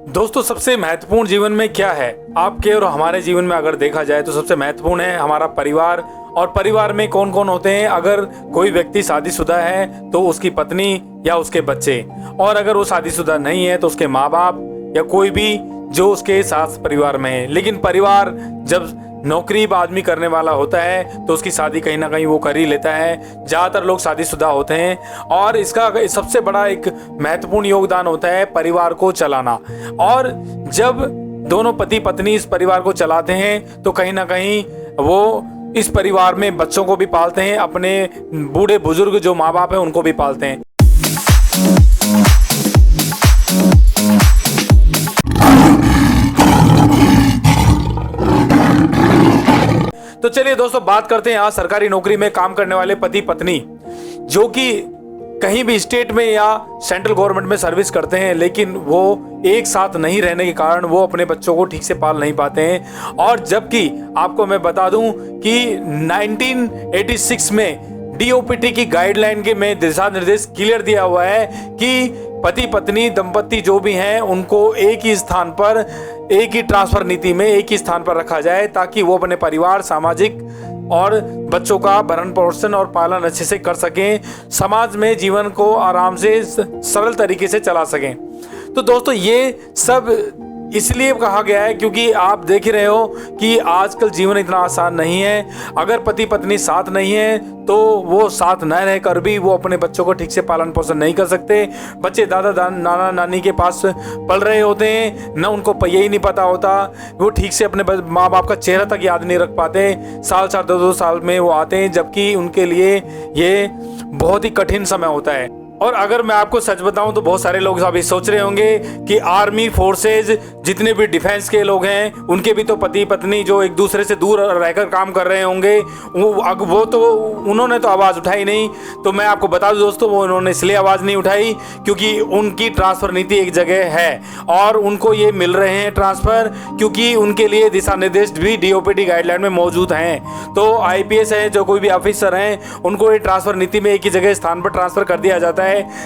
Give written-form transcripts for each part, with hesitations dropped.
दोस्तों, सबसे महत्वपूर्ण जीवन में क्या है? आपके और हमारे जीवन में अगर देखा जाए तो सबसे महत्वपूर्ण है हमारा परिवार। और परिवार में कौन कौन होते हैं? अगर कोई व्यक्ति शादीशुदा है तो उसकी पत्नी या उसके बच्चे, और अगर वो शादीशुदा नहीं है तो उसके माँ बाप या कोई भी जो उसके साथ परिवार में है। लेकिन परिवार जब नौकरी आदमी करने वाला होता है तो उसकी शादी कहीं ना कहीं वो कर ही लेता है। ज़्यादातर लोग शादीशुदा होते हैं और इसका सबसे बड़ा एक महत्वपूर्ण योगदान होता है परिवार को चलाना। और जब दोनों पति पत्नी इस परिवार को चलाते हैं तो कहीं ना कहीं वो इस परिवार में बच्चों को भी पालते हैं, अपने बूढ़े बुजुर्ग जो माँ बाप हैं उनको भी पालते हैं। तो चलिए दोस्तों, बात करते हैं आज सरकारी नौकरी में काम करने वाले पति पत्नी जो कि कहीं भी स्टेट में या सेंट्रल गवर्नमेंट में सर्विस करते हैं, लेकिन वो एक साथ नहीं रहने के कारण वो अपने बच्चों को ठीक से पाल नहीं पाते हैं। और जबकि आपको मैं बता दूं कि 1986 में डीओपीटी की गाइडलाइन के में दिशा निर्देश क्लियर दिया हुआ है कि पति पत्नी दंपति जो भी हैं उनको एक ही स्थान पर, एक ही ट्रांसफर नीति में एक ही स्थान पर रखा जाए, ताकि वो अपने परिवार, सामाजिक और बच्चों का भरण पोषण और पालन अच्छे से कर सकें, समाज में जीवन को आराम से सरल तरीके से चला सकें। तो दोस्तों, ये सब इसलिए कहा गया है क्योंकि आप देख ही रहे हो कि आजकल जीवन इतना आसान नहीं है। अगर पति पत्नी साथ नहीं है तो वो साथ न रहकर भी वो अपने बच्चों को ठीक से पालन पोषण नहीं कर सकते। बच्चे दादा नाना नानी के पास पल रहे होते हैं, न उनको यही नहीं पता होता, वो ठीक से अपने माँ बाप का चेहरा तक याद नहीं रख पाते। साल साल दो साल में वो आते हैं, जबकि उनके लिए ये बहुत ही कठिन समय होता है। और अगर मैं आपको सच बताऊं तो बहुत सारे लोग अभी सोच रहे होंगे कि आर्मी फोर्सेज जितने भी डिफेंस के लोग हैं उनके भी तो पति पत्नी जो एक दूसरे से दूर रहकर काम कर रहे होंगे, उन्होंने तो आवाज़ उठाई नहीं। तो मैं आपको बता दूं दोस्तों, वो उन्होंने इसलिए आवाज़ नहीं उठाई क्योंकि उनकी ट्रांसफ़र नीति एक जगह है और उनको ये मिल रहे हैं ट्रांसफ़र क्योंकि उनके लिए दिशा निर्देश भी डीओपीटी गाइडलाइन में मौजूद हैं। तो IPS हैं, जो कोई भी ऑफिसर हैं, उनको ये ट्रांसफ़र नीति में एक ही जगह स्थान पर ट्रांसफ़र कर दिया जाता है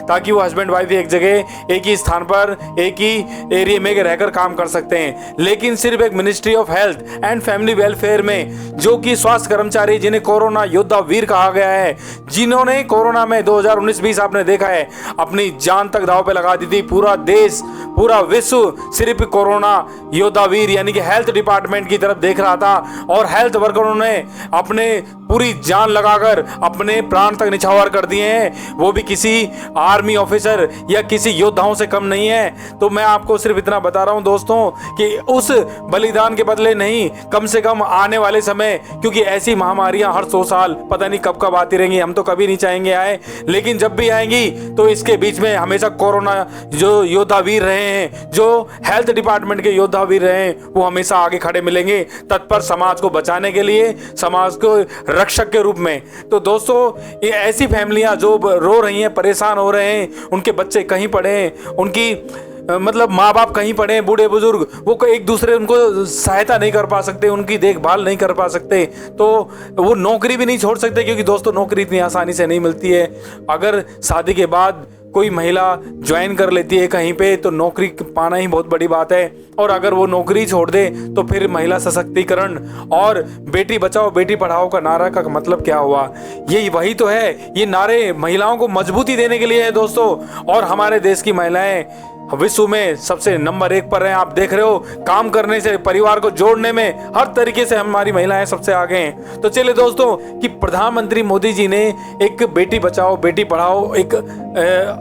ताकि वो हस्बैंड वाइफ एक जगह, एक ही स्थान पर, एक ही एरिया में रहकर काम कर सकते हैं। लेकिन सिर्फ एक ministry of health and family welfare में जो कि स्वास्थ्य कर्मचारी जिन्हें कोरोना योद्धा वीर कहा गया है, जिन्होंने कोरोना में 2019-20 आपने देखा है अपनी जान तक दांव पे लगा दी थी, पूरा देश पूरा विश्व सिर्फ कोरोना योद्धा वीर यानी कि हेल्थ डिपार्टमेंट की तरफ देख रहा था। और हेल्थ वर्करों ने अपने पूरी जान लगाकर अपने प्राण तक निछावर कर दिए हैं, वो भी किसी आर्मी ऑफिसर या किसी योद्धाओं से कम नहीं है। तो मैं आपको सिर्फ इतना बता रहा हूं दोस्तों कि उस बलिदान के बदले नहीं, कम से कम आने वाले समय, क्योंकि ऐसी महामारियां हर 100 साल पता नहीं कब कब आती रहेंगी, हम तो कभी नहीं चाहेंगे आए, लेकिन जब भी आएंगी तो इसके बीच में हमेशा कोरोना जो योद्धा वीर रहे हैं, जो हेल्थ डिपार्टमेंट के योद्धा वीर रहे हैं, वो हमेशा आगे खड़े मिलेंगे तत्पर समाज को बचाने के लिए, समाज को रक्षक के रूप में। तो दोस्तों, ये ऐसी फैमिलियां जो रो रही हैं, परेशान हो रहे हैं, उनके बच्चे कहीं पड़े हैं, उनकी मतलब माँ बाप कहीं पड़े हैं, बूढ़े बुजुर्ग, वो एक दूसरे उनको सहायता नहीं कर पा सकते, उनकी देखभाल नहीं कर पा सकते, तो वो नौकरी भी नहीं छोड़ सकते क्योंकि दोस्तों नौकरी इतनी आसानी से नहीं मिलती है। अगर शादी के बाद कोई महिला ज्वाइन कर लेती है कहीं पे तो नौकरी पाना ही बहुत बड़ी बात है। और अगर वो नौकरी छोड़ दे तो फिर महिला सशक्तिकरण और बेटी बचाओ बेटी पढ़ाओ का नारा का मतलब क्या हुआ? ये वही तो है, ये नारे महिलाओं को मजबूती देने के लिए है दोस्तों। और हमारे देश की महिलाएं विश्व में सबसे नंबर 1 पर हैं। आप देख रहे हो, काम करने से, परिवार को जोड़ने में हर तरीके से हमारी महिलाएं सबसे आगे हैं। तो चलिए दोस्तों, कि प्रधानमंत्री मोदी जी ने एक बेटी बचाओ बेटी पढ़ाओ एक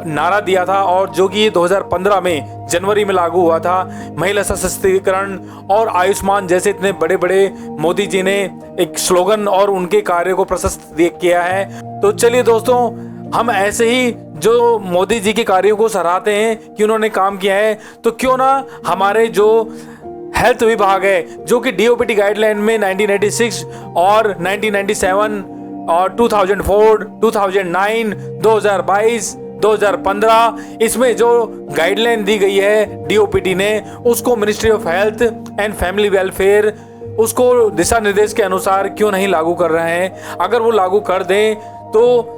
नारा दिया था, और जो कि 2015 में जनवरी में लागू हुआ था। महिला सशक्तिकरण और आयुष्मान जैसे इतने बड़े बड़े मोदी जी ने एक स्लोगन और उनके कार्य को प्रशस्त किया है। तो चलिए दोस्तों, हम ऐसे ही जो मोदी जी के कार्यों को सराहते हैं कि उन्होंने काम किया है, तो क्यों ना हमारे जो हेल्थ विभाग है जो कि डीओपीटी गाइडलाइन में 1986 और 1997 और 2004, 2009, 2022, 2015 इसमें जो गाइडलाइन दी गई है डीओपीटी ने, उसको ministry of health and family welfare उसको दिशा निर्देश के अनुसार क्यों नहीं लागू कर रहे हैं? अगर वो लागू कर दें तो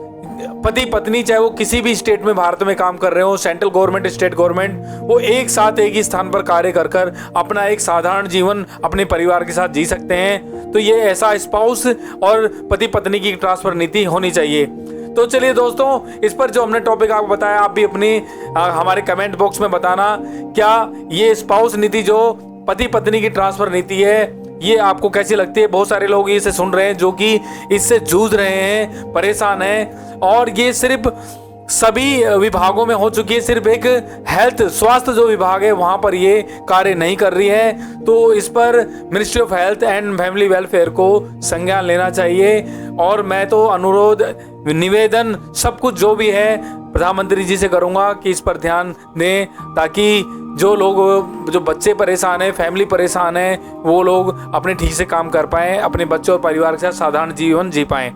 पति पत्नी चाहे वो किसी भी स्टेट में भारत में काम कर रहे हो, सेंट्रल गवर्नमेंट, स्टेट गवर्नमेंट, वो एक साथ एक ही स्थान पर कार्य कर कर अपना एक साधारण जीवन अपने परिवार के साथ जी सकते हैं। तो ये ऐसा स्पाउस और पति पत्नी की ट्रांसफर नीति होनी चाहिए। तो चलिए दोस्तों, इस पर जो हमने टॉपिक आपको बताया, आप भी अपनी हमारे कमेंट बॉक्स में बताना, क्या ये स्पाउस नीति जो पति पत्नी की ट्रांसफर नीति है ये आपको कैसी लगती है। बहुत सारे लोग इसे सुन रहे हैं जो कि इससे जूझ रहे हैं, परेशान हैं, और ये सिर्फ सभी विभागों में हो चुकी है, सिर्फ एक हेल्थ स्वास्थ्य जो विभाग है वहां पर ये कार्य नहीं कर रही है। तो इस पर ministry of health and family welfare को संज्ञान लेना चाहिए। और मैं तो अनुरोध, निवेदन, सब कुछ जो भी है प्रधानमंत्री जी से करूंगा कि इस पर ध्यान दें, ताकि जो लोग, जो बच्चे परेशान हैं, फैमिली परेशान है, वो लोग अपने ठीक से काम कर पाएं, अपने बच्चों और परिवार के साथ साधारण जीवन जी पाएं।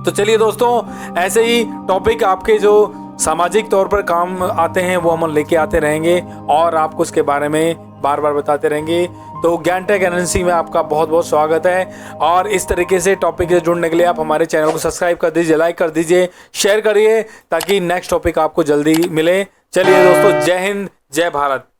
तो चलिए दोस्तों, ऐसे ही टॉपिक आपके जो सामाजिक तौर पर काम आते हैं वो हम लेके आते रहेंगे और आपको उसके बारे में बार बार बताते रहेंगे। तो ज्ञानटेक एनएनसी में आपका बहुत बहुत स्वागत है। और इस तरीके से टॉपिक से जुड़ने के लिए आप हमारे चैनल को सब्सक्राइब कर दीजिए, लाइक कर दीजिए, शेयर करिए, ताकि नेक्स्ट टॉपिक आपको जल्दी मिले। चलिए दोस्तों, जय हिंद, जय भारत।